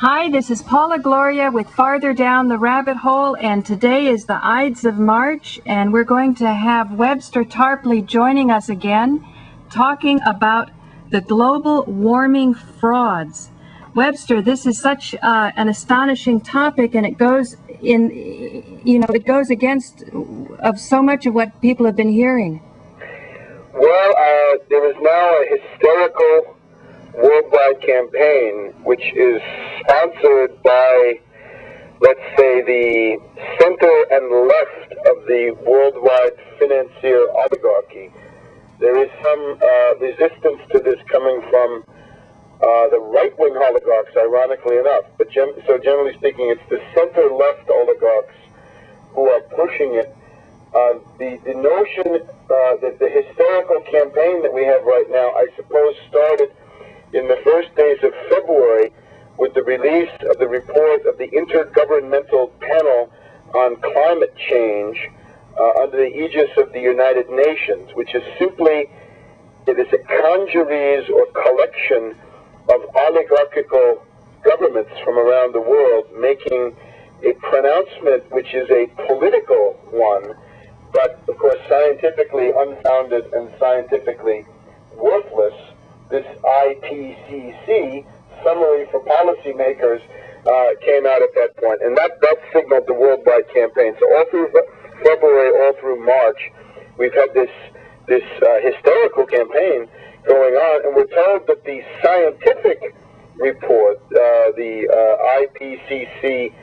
Hi, this is Paula Gloria with Farther Down the Rabbit Hole, and today is the Ides of March, and we're going to have Webster Tarpley joining us again, talking about the global warming frauds. Webster, this is such an astonishing topic, and it goes against of so much of what people have been hearing. Well, there is now a hysterical worldwide campaign which is sponsored by, let's say, the center and left of the worldwide financier oligarchy. There is some resistance to this coming from the right-wing oligarchs, ironically enough. But so generally speaking, it's the center-left oligarchs who are pushing it. The notion that the hysterical campaign that we have right now, I suppose, started in the first days of February with the release of the report of the Intergovernmental Panel on Climate Change under the aegis of the United Nations, which is simply, it is a congeries or collection of oligarchical governments from around the world making a pronouncement which is a political one, but of course scientifically unfounded and scientifically worthless. This IPCC, Summary for Policymakers, came out at that point, and that signaled the worldwide campaign. So all through February, all through March, we've had this hysterical campaign going on, and we're told that the scientific report, the IPCC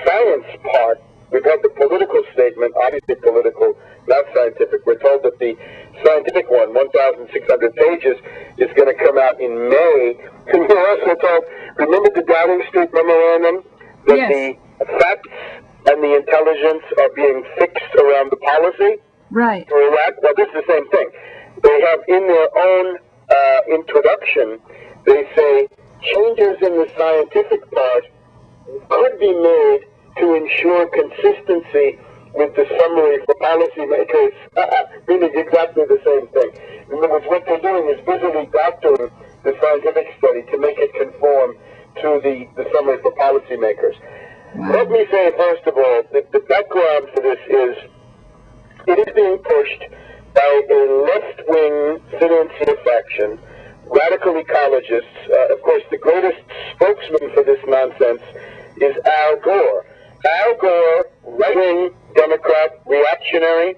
science part, we've had the political statement, obviously political, not scientific. We're told that the scientific one, 1,600 pages, is going to come out in May. And we're also told, remember the Downing Street memorandum, that Yes. the facts and the intelligence are being fixed around the policy? Right. For Iraq? Well, this is the same thing. They have in their own introduction, they say changes in the scientific part could be made to ensure consistency with the summary for policymakers, meaning exactly the same thing. In other words, what they're doing is busily doctoring the scientific study to make it conform to the summary for policymakers. Wow. Let me say, first of all, that the background for this is, it is being pushed by a left-wing financier faction, radical ecologists. Of course, the greatest spokesman for this nonsense is Al Gore. Al Gore, right-wing Democrat, reactionary.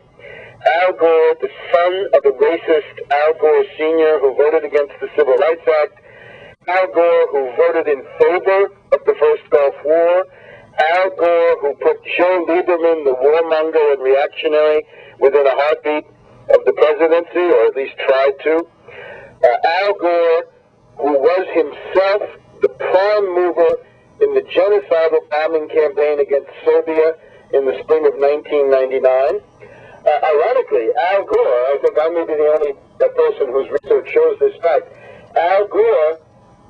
Al Gore, the son of the racist Al Gore Sr., who voted against the Civil Rights Act. Al Gore, who voted in favor of the first Gulf War. Al Gore, who put Joe Lieberman, the warmonger and reactionary, within a heartbeat of the presidency, or at least tried to. Al Gore, who was himself the prime mover in the genocidal bombing campaign against Serbia in the spring of 1999. Ironically, Al Gore, I think I may be the only person whose research shows this fact, Al Gore,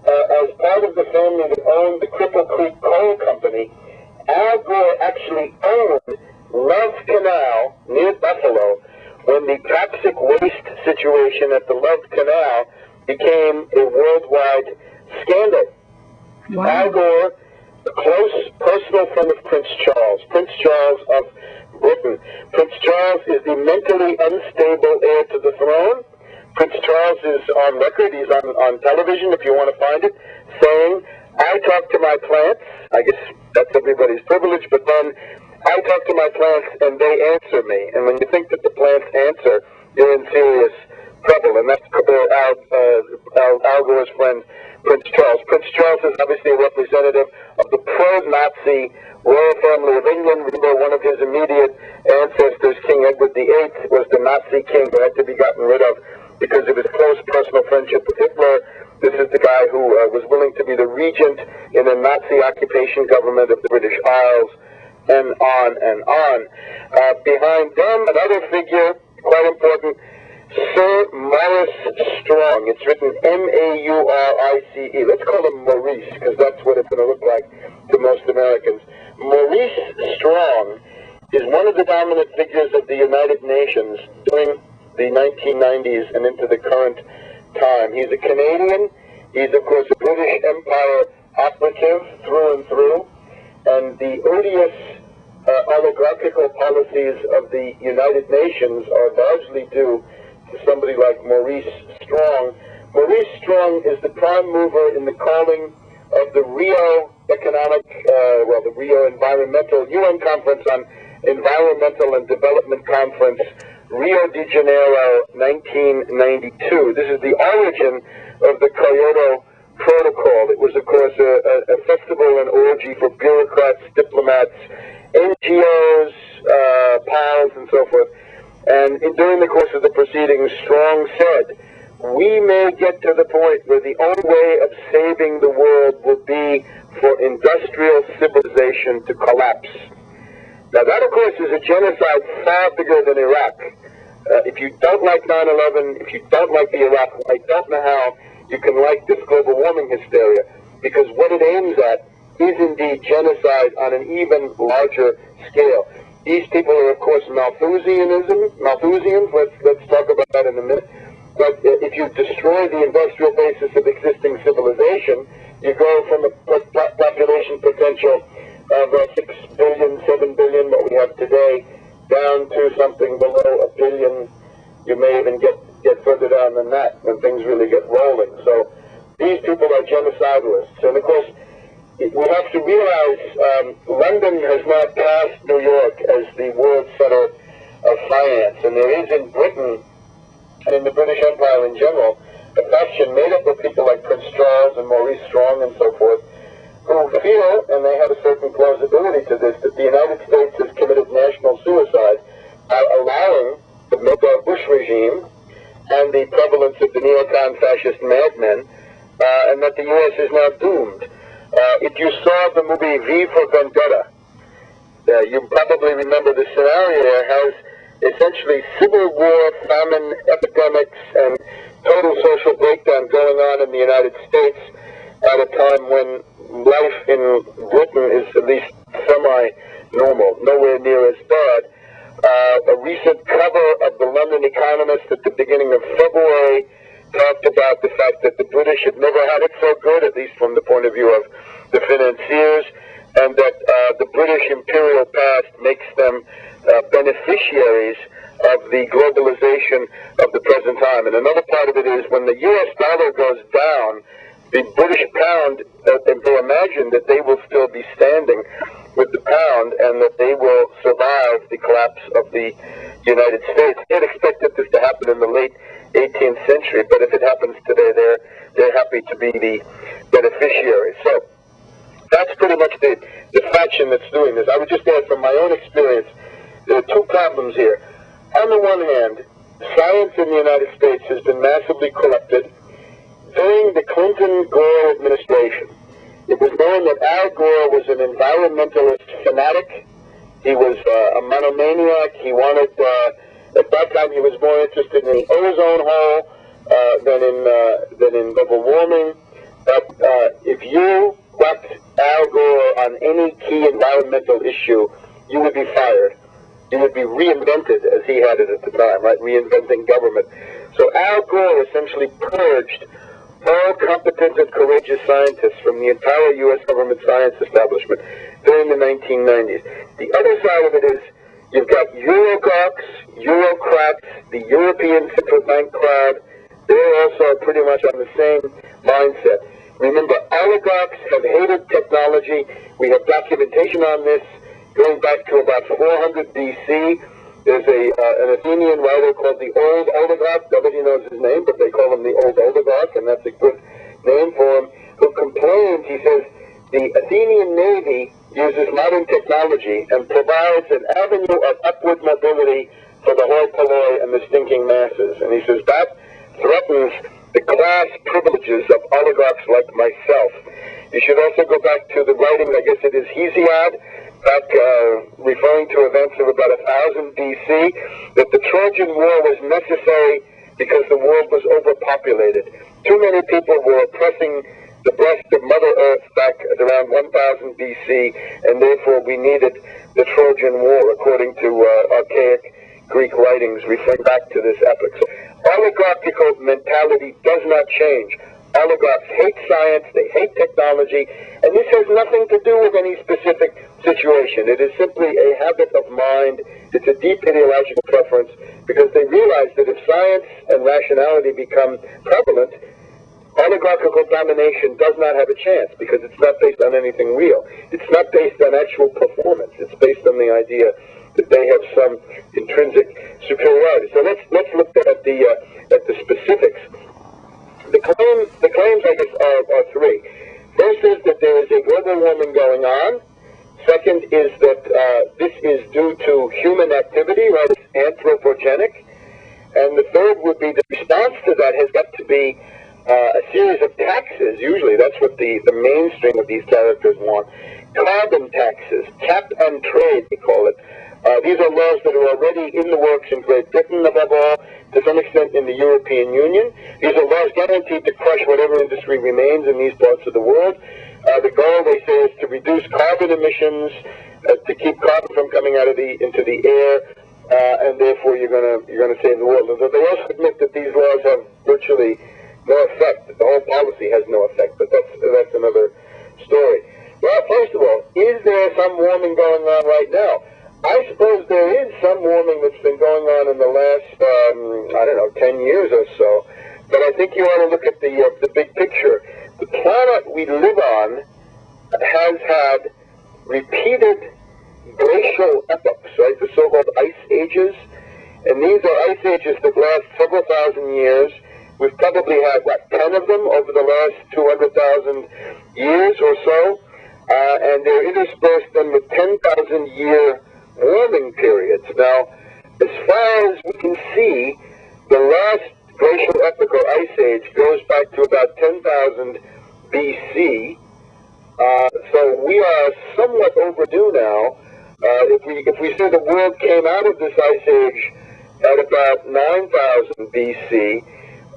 as part of the family that owned the Cripple Creek Coal Company, Al Gore actually owned Love Canal near Buffalo when the toxic waste situation at the Love Canal became a worldwide scandal. Wow. Al Gore, a close personal friend of Prince Charles of Britain. Prince Charles is the mentally unstable heir to the throne. Prince Charles is on record, he's on television if you want to find it, saying, I talk to my plants. I guess that's everybody's privilege, but then I talk to my plants and they answer me. And when you think that the plants answer, you're in serious trouble. And that's Al Gore's friend, Prince Charles. Prince Charles is obviously a representative of the pro-Nazi royal family of England. Remember, one of his immediate ancestors, King Edward VIII, was the Nazi king who had to be gotten rid of because of his close personal friendship with Hitler. This is the guy who was willing to be the regent in a Nazi occupation government of the British Isles, and on and on. Behind them, another figure, quite important, Sir Maurice Strong. It's written M-A-U-R-I-C-E. Let's call him Maurice, because that's what it's going to look like to most Americans. Maurice Strong is one of the dominant figures of the United Nations during the 1990s and into the current time. He's a Canadian. He's, of course, a British Empire operative through and through, and the odious oligarchical policies of the United Nations are largely due to somebody like Maurice Strong. Maurice Strong is the prime mover in the calling of the Rio the Rio Environmental UN Conference on Environmental and Development Conference, Rio de Janeiro, 1992. This is the origin of the Kyoto Protocol. It was, of course, a festival and orgy for bureaucrats, diplomats, NGOs, PALs, and so forth. And during the course of the proceedings, Strong said, we may get to the point where the only way of saving the world will be for industrial civilization to collapse. Now that, of course, is a genocide far bigger than Iraq. If you don't like 9/11, if you don't like the Iraq, I don't know how you can like this global warming hysteria, because what it aims at is indeed genocide on an even larger scale. These people are, of course, Malthusians. Let's talk about that in a minute. But if you destroy the industrial basis of existing civilization, you go from a population potential of 6 billion, 7 billion, what we have today, down to something below 1 billion. You may even get further down than that when things really get rolling. So these people are genocidalists. And of course, we have to realize London has not passed New York as the world center of finance. And there is in Britain, and in the British Empire in general, a faction made up of people like Prince Charles and Maurice Strong and so forth, who feel, and they have a certain plausibility to this, that the United States has committed national suicide by allowing the Bush regime and the prevalence of the neocon fascist madmen, and that the U.S. is now doomed. If you saw the movie V for Vendetta, you probably remember the scenario there has essentially civil war, famine, epidemics, and total social breakdown going on in the United States at a time when life in Britain is at least semi-normal, nowhere near as bad. A recent cover of the London Economist at the beginning of February talked about the fact that the British had never had it so good, at least from the point of view of the financiers, and that the British imperial past makes them beneficiaries of the globalization of the present time. And another part of it is when the U.S. dollar goes down, the British pound, they imagine that they will still be standing with the pound and that they will survive the collapse of the United States. They had expected this to happen in the late 18th century, but if it happens today, they're happy to be the beneficiaries. So that's pretty much the faction that's doing this. I would just add from my own experience, there are two problems here. On the one hand, science in the United States has been massively corrupted. During the Clinton-Gore administration, it was known that Al Gore was an environmentalist fanatic. He was a monomaniac. He wanted, at that time, he was more interested in the ozone hole than in global warming. But if you whacked Al Gore on any key environmental issue, you would be fired. You would be reinvented, as he had it at the time, right? Reinventing government. So Al Gore essentially purged all competent and courageous scientists from the entire U.S. government science establishment during the 1990s. The other side of it is you've got Eurocrats, the European Central Bank crowd. They're also pretty much on the same mindset. Remember, oligarchs have hated technology. We have documentation on this going back to about 400 BC. There's an Athenian writer called the Old Oligarch. Nobody knows his name, but they call him the Old Oligarch, and that's a good name for him, who complains. He says the Athenian Navy uses modern technology and provides an avenue of upward mobility for the hoi polloi and the stinking masses. And he says that threatens the class privileges of oligarchs like myself. You should also go back to the writing, I guess it is Hesiod, back referring to events of about 1000 BC, that the Trojan War was necessary because the world was overpopulated. Too many people were oppressing the breast of Mother Earth back at around 1000 BC, and therefore we needed the Trojan War, according to archaic Greek writings referring back to this epoch. So oligarchical mentality does not change. oligarchs hate science, they hate technology, and this has nothing to do with any specific situation. It is simply a habit of mind. It's a deep ideological preference, because they realize that if science and rationality become prevalent, oligarchical domination does not have a chance, because it's not based on anything real. It's not based on actual performance. It's based on the idea that they have some intrinsic superiority. So let's look at the specifics. The claims, I guess, are three. First is that there is a global warming going on. Second is that this is due to human activity, right? It's anthropogenic. And the third would be the response to that has got to be a series of taxes. Usually that's what the mainstream of these characters want. Carbon taxes, cap and trade, they call it. These are laws that are already in the works in Great Britain, above all, to some extent in the European Union. These are laws guaranteed to crush whatever industry remains in these parts of the world. The goal, they say, is to reduce carbon emissions, to keep carbon from coming out of into the air, and therefore you're gonna save the world. Although they also admit that these laws have virtually no effect, that the whole policy has no effect, but that's another story. Well, first of all, is there some warming going on right now? I suppose there is some warming that's been going on in the last, 10 years or so. But I think you ought to look at the big picture. The planet we live on has had repeated glacial epochs, right? The so-called ice ages. And these are ice ages that last several thousand years. We've probably had, 10 of them over the last 200,000 years or so. And they're interspersed then with 10,000-year warming periods. Now, as far as we can see, the last glacial epoch or ice age goes back to about 10,000 BC. So we are somewhat overdue now. If we say the world came out of this ice age at about 9,000 BC,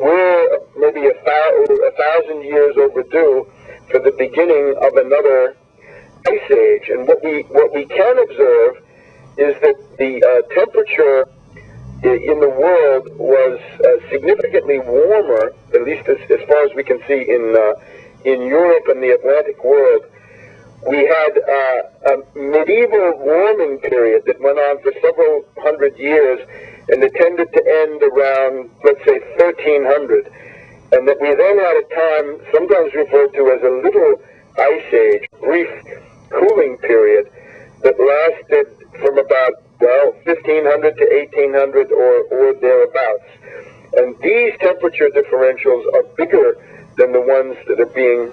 we're maybe a 1,000 years overdue for the beginning of another ice age. And what we can observe is that the temperature in the world was significantly warmer, at least as far as we can see in Europe and the Atlantic world. We had a medieval warming period that went on for several hundred years, and it tended to end around, let's say, 1300. And that we then had a time sometimes referred to as a little ice age, brief cooling period, that lasted from about, 1500 to 1800 or thereabouts. And these temperature differentials are bigger than the ones that are being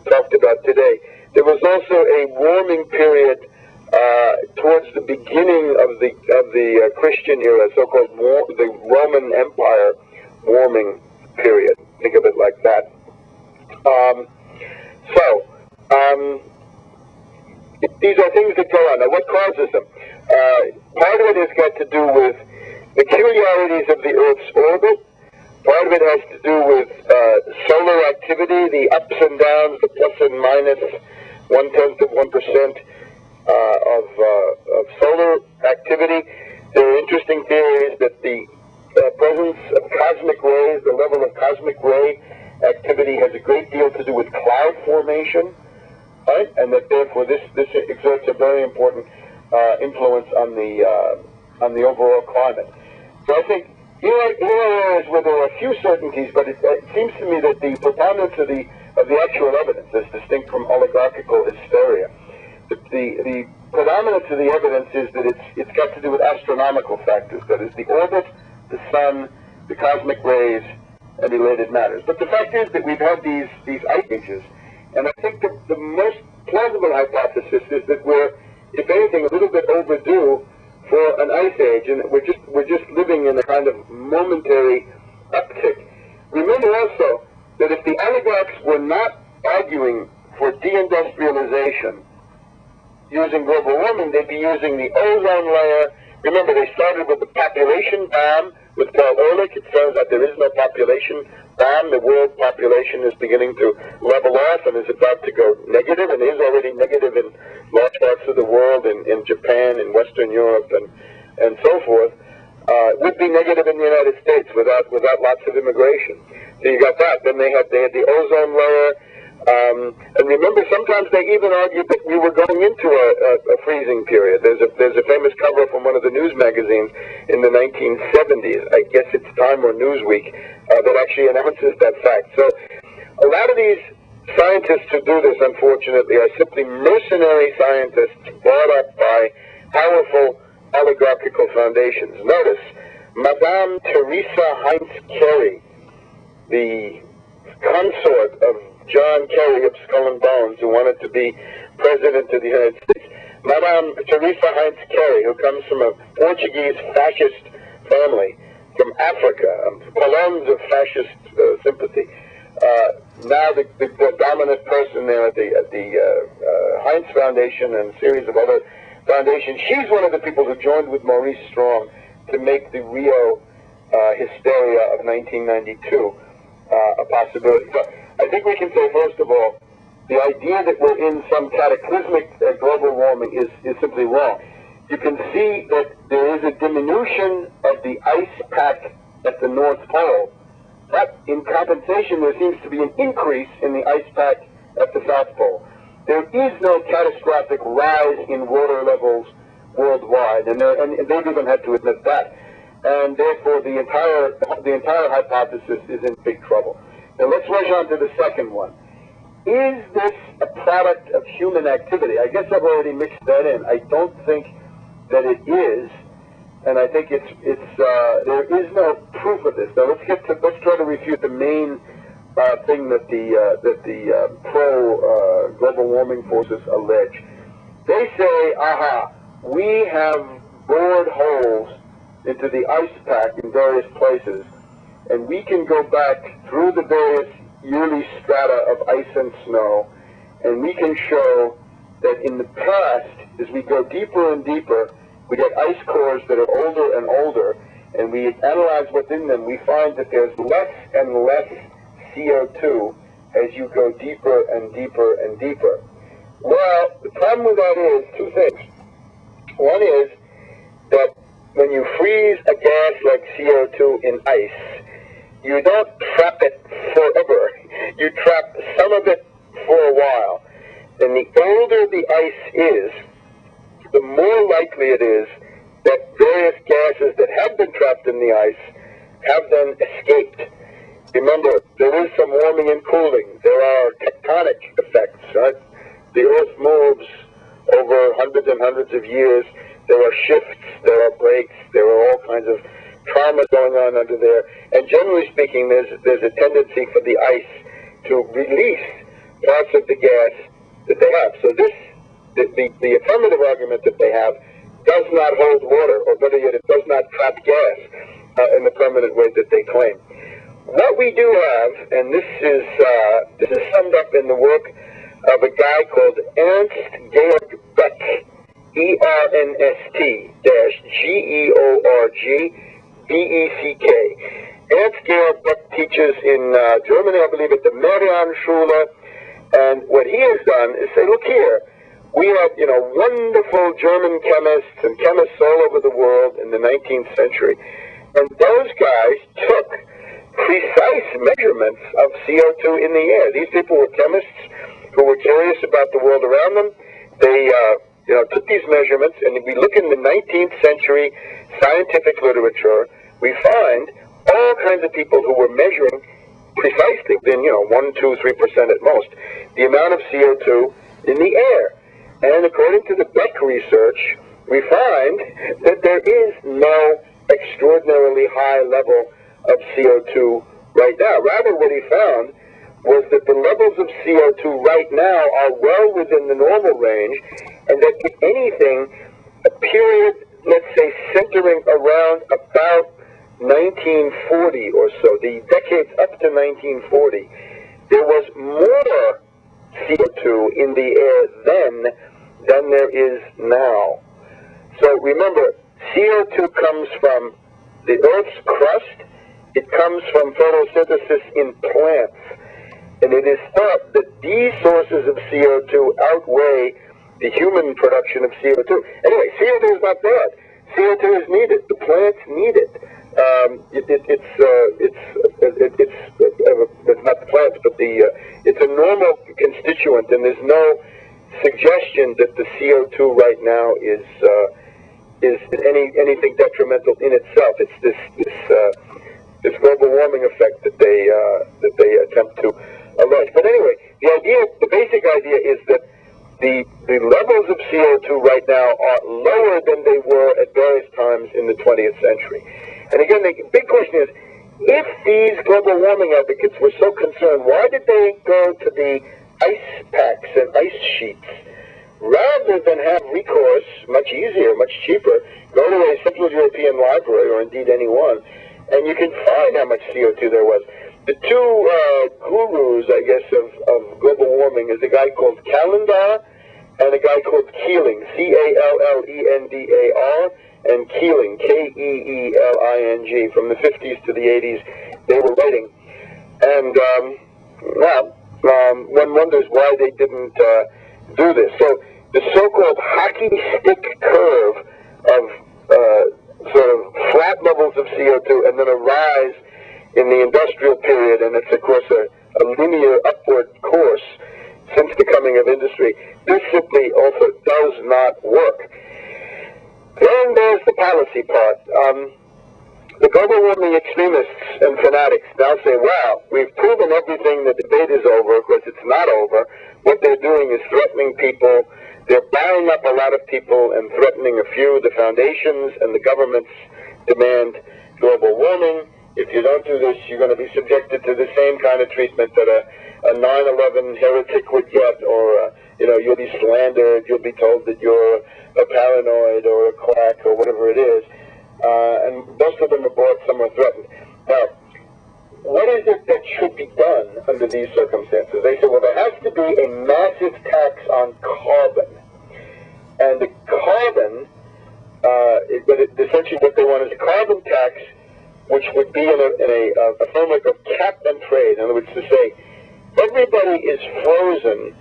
talked about today. There was also a warming period towards the beginning of the Christian era, so-called the Roman Empire warming period. Think of it like that. These are things that go on. Now, what causes them? Part of it has got to do with peculiarities of the Earth's orbit. Part of it has to do with solar activity, the ups and downs, the plus and minus 0.1% of solar activity. There are interesting theories that the presence of cosmic rays, the level of cosmic ray activity, has a great deal to do with cloud formation, right? And that therefore this exerts a very important influence on the overall climate. So I think here are areas where there are a few certainties, but it seems to me that the preponderance of the actual evidence, as distinct from oligarchical hysteria, the predominance of the evidence is that it's got to do with astronomical factors, that is, the orbit, the sun, the cosmic rays, and related matters. But the fact is that we've had these ice ages, and I think that the most plausible hypothesis is that we're, if anything, a little bit overdue for an ice age, and we're just living in a kind of momentary uptick. Remember also that if the oligarchs were not arguing for deindustrialization using global warming, they'd be using the ozone layer. Remember, they started with the population bomb with Paul Ehrlich. It turns out there is no population bomb. The world population is beginning to level off and is about to go negative, and is already negative in large parts of the world, in Japan, in Western Europe, and so forth. Would be negative in the United States without lots of immigration. So you got that. Then they had the ozone layer. And remember, sometimes they even argued that we were going into a freezing period. There's a famous cover from one of the news magazines in the 1970s. I guess it's Time or Newsweek that actually announces that fact. So a lot of these scientists who do this, unfortunately, are simply mercenary scientists brought up by powerful oligarchical foundations. Notice, Madame Teresa Heinz Kerry, the consort of John Kerry of Skull and Bones, who wanted to be president of the United States. Madame Teresa Heinz Kerry, who comes from a Portuguese fascist family from Africa, colons of fascist sympathy. Now the dominant person there at the Heinz Foundation and a series of other foundations. She's one of the people who joined with Maurice Strong to make the Rio hysteria of 1992 a possibility. But I think we can say, first of all, the idea that we're in some cataclysmic global warming is simply wrong. You can see that there is a diminution of the ice pack at the North Pole, but in compensation there seems to be an increase in the ice pack at the South Pole. There is no catastrophic rise in water levels worldwide, and they've even had to admit that. And therefore, the entire hypothesis is in big trouble. Now let's rush on to the second one. Is this a product of human activity? I guess I've already mixed that in. I don't think that it is, and I think there is no proof of this. Now let's try to refute the main thing that the pro global warming forces allege. They say, we have bored holes into the ice pack in various places, and we can go back through the various yearly strata of ice and snow, and we can show that in the past, as we go deeper and deeper, we get ice cores that are older and older, and we analyze what's in them. We find that there's less and less CO2 as you go deeper and deeper and deeper. Well, the problem with that is two things. One is that when you freeze a gas like CO2 in ice, you don't trap it forever. You trap some of it for a while. And the older the ice is, the more likely it is that various gases that have been trapped in the ice have then escaped. Remember, there is some warming and cooling. There are tectonic effects, right? The Earth moves over hundreds and hundreds of years. There are shifts, there are breaks, there are all kinds of trauma going on under there. And generally speaking, there's a tendency for the ice to release parts of the gas that they have. So the affirmative argument that they have does not hold water, or better yet, it does not trap gas in the permanent way that they claim. What we do have, and this is summed up in the work of a guy called Ernst-Georg Beck, Ernst-Georg Beck. Ernst-Georg Beck teaches in Germany, I believe, at the Marianschule, and what he has done is say, look here, we had, wonderful German chemists and chemists all over the world in the 19th century, and those guys took precise measurements of CO2 in the air. These people were chemists who were curious about the world around them. They took these measurements, and if we look in the 19th century scientific literature, we find all kinds of people who were measuring precisely, within 1, 2, 3% at most, the amount of CO2 in the air. And according to the Beck research, we find that there is no extraordinarily high level of CO2 right now. Rather, what he found was that the levels of CO2 right now are well within the normal range, and that if anything, a period, let's say, centering around about 1940 or so, the decades up to 1940, there was more CO2 in the air then than there is now. So remember, CO2 comes from the Earth's crust, it comes from photosynthesis in plants, and it is thought that these sources of CO2 outweigh the human production of CO2. Anyway, CO2 is not bad. CO2 is needed. The plants need it. it's not the plants, but it's a normal constituent, and there's no suggestion that the CO2 right now is anything detrimental in itself. It's this global warming effect that they attempt to allege. But anyway, the basic idea is that the levels of CO2 right now are lower than they were at various times in the 20th century. And again, the big question is, if these global warming advocates were so concerned, why did they go to the ice packs and ice sheets rather than have recourse, much easier, much cheaper, go to a Central European library, or indeed any one, and you can find how much CO2 there was. The two gurus, I guess, of global warming is a guy called Callendar and a guy called Keeling, Callendar, and Keeling, Keeling, from the 50s to the 80s. They were writing. And, one wonders why they didn't do this. So the so-called hockey stick curve of sort of flat levels of CO2 and then a rise in the industrial period, and it's, of course, a linear upward course since the coming of industry. This simply also does not work. Then there's the policy part. The global warming extremists and fanatics now say, well, we've proven everything, the debate is over. Of course, it's not over. What they're doing is threatening people. They're buying up a lot of people and threatening a few. The foundations and the governments demand global warming. If you don't do this, you're going to be subjected to the same kind of treatment that a 9/11 heretic would get, or you'll be slandered, you'll be told that you're a paranoid or a quack or whatever it is. And most of them are brought, some are threatened. Now, what is it that should be done under these circumstances? They say, well, there has to be a massive tax on carbon. And the carbon, essentially what they want is a carbon tax, which would be in a framework of cap and trade. In other words, to say, everybody is frozen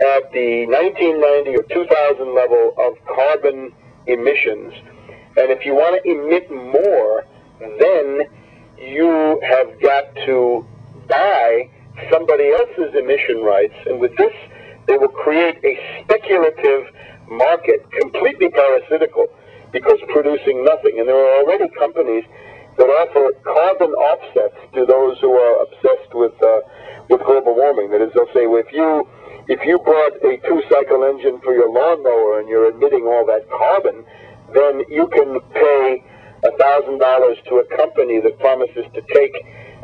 at the 1990 or 2000 level of carbon emissions. And if you want to emit more, then you have got to buy somebody else's emission rights. And with this, they will create a speculative market, completely parasitical, because producing nothing. And there are already companies that offer carbon offsets to those who are obsessed with global warming. That is, they'll say, well, if you bought a 2-cycle engine for your lawnmower and you're emitting all that carbon, then you can pay $1,000 to a company that promises to take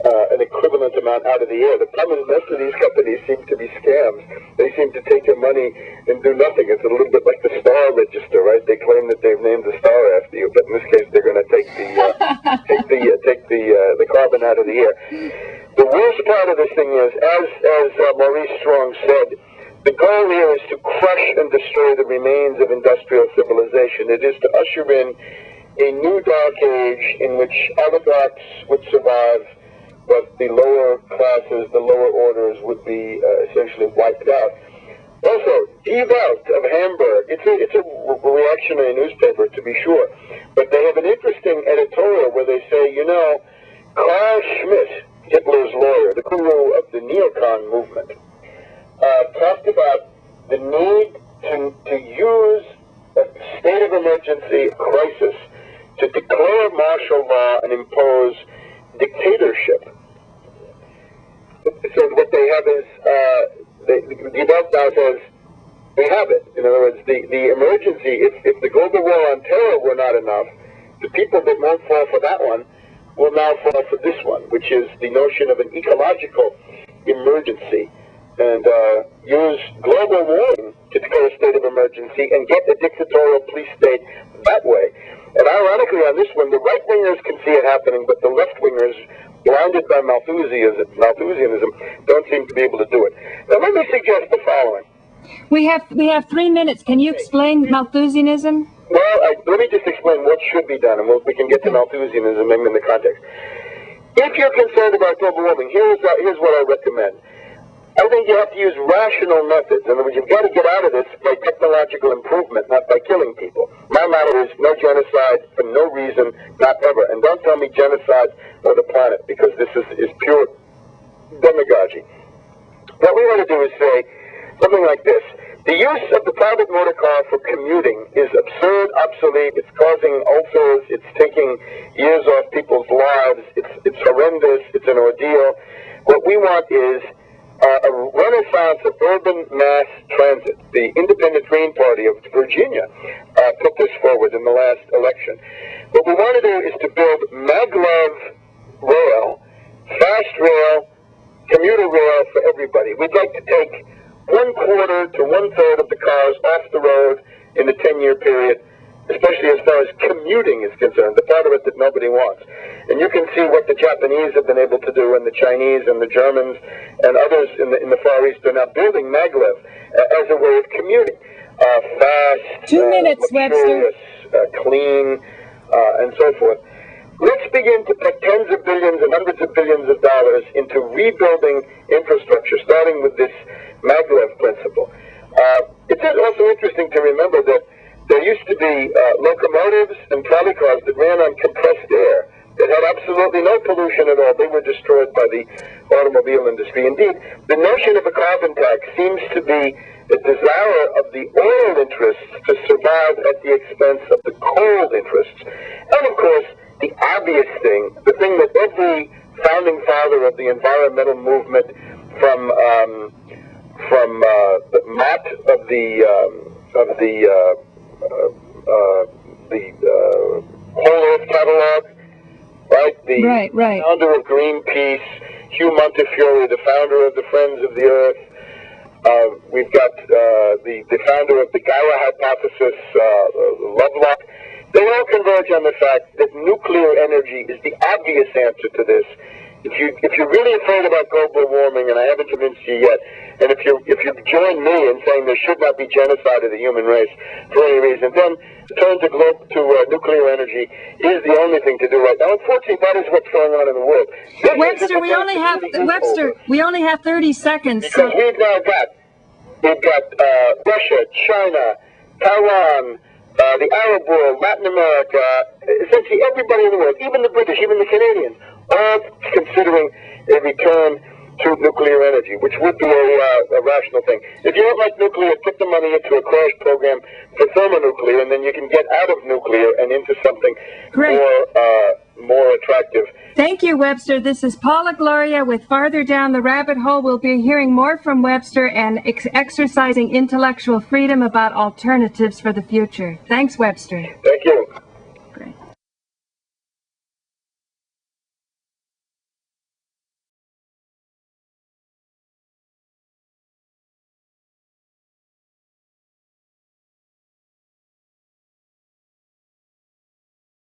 an equivalent amount out of the air. The problem is most of these companies seem to be scams. They seem to take your money and do nothing. It's a little bit like the Star Register, right? They claim that they've named the star after you, but in this case, they're going to take the carbon out of the air. The worst part of this thing is, as Maurice Strong said, the goal here is to crush and destroy the remains of industrial civilization. It is to usher in a new dark age in which oligarchs would survive, but the lower classes, the lower orders, would be essentially wiped out. Also, Die Welt of Hamburg, it's a reactionary newspaper, to be sure, but they have an interesting editorial where they say, Carl Schmitt, Hitler's lawyer, the guru of the neocon movement, talked about the need to use a state of emergency crisis to declare martial law and impose dictatorship. So what they have is, the Beck now says, we have it. In other words, the emergency, if the global war on terror were not enough, the people that won't fall for that one will now fall for this one, which is the notion of an ecological emergency, and use global warming to declare a state of emergency and get a dictatorial police state that way. And ironically, on this one, the right-wingers can see it happening, but the left-wingers, blinded by Malthusianism, don't seem to be able to do it. Now, let me suggest the following. We have 3 minutes. Can you explain Malthusianism? Well, let me just explain what should be done, and we can get to Malthusianism in the context. If you're concerned about global warming, here's what I recommend. I think you have to use rational methods. In other words, you've got to get out of this by technological improvement, not by killing people. My motto is no genocide for no reason, not ever. And don't tell me genocide or the planet, because this is pure demagogy. What we want to do is say something like this. The use of the private motor car for commuting is absurd, obsolete, it's causing ulcers, it's taking years off people's lives, it's horrendous, it's an ordeal. What we want is a renaissance of urban mass transit. The Independent Green Party of Virginia put this forward in the last election. What we want to do is to build maglev rail, fast rail, commuter rail for everybody. We'd like to take 1/4 to 1/3 of the cars off the road in a 10-year period, especially as far as commuting is concerned, the part of it that nobody wants. And you can see what the Japanese have been able to do, and the Chinese and the Germans and others in the Far East are now building maglev as a way of commuting. Fast, 2 minutes, Webster. Clean, and so forth. Let's begin to put tens of billions and hundreds of billions of dollars into rebuilding infrastructure, starting with this maglev principle. It's also interesting to remember that there used to be locomotives and trolley cars that ran on compressed air that had absolutely no pollution at all. They were destroyed by the automobile industry. Indeed, the notion of a carbon tax seems to be the desire of the oil interests to survive at the expense of the coal interests. And of course, the obvious thing, the thing that every founding father of the environmental movement, from the Mott of the Whole Earth Catalog, right? The right. founder of Greenpeace, Hugh Montefiore, the founder of the Friends of the Earth. We've got the founder of the Gaia hypothesis, Lovelock. They all converge on the fact that nuclear energy is the obvious answer to this. If you're really afraid about global warming, and I haven't convinced you yet, and if you join me in saying there should not be genocide of the human race for any reason, then turn to nuclear energy is the only thing to do right now. Unfortunately, that is what's going on in the world. Webster, we only have 30 seconds. Because we've got Russia, China, Taiwan, the Arab world, Latin America, essentially everybody in the world, even the British, even the Canadians, all considering a return to nuclear energy, which would be a rational thing. If you don't like nuclear, put the money into a crash program for thermonuclear, and then you can get out of nuclear and into something more attractive. Thank you, Webster. This is Paula Gloria with Farther Down the Rabbit Hole. We'll be hearing more from Webster and exercising intellectual freedom about alternatives for the future. Thanks, Webster. Thank you.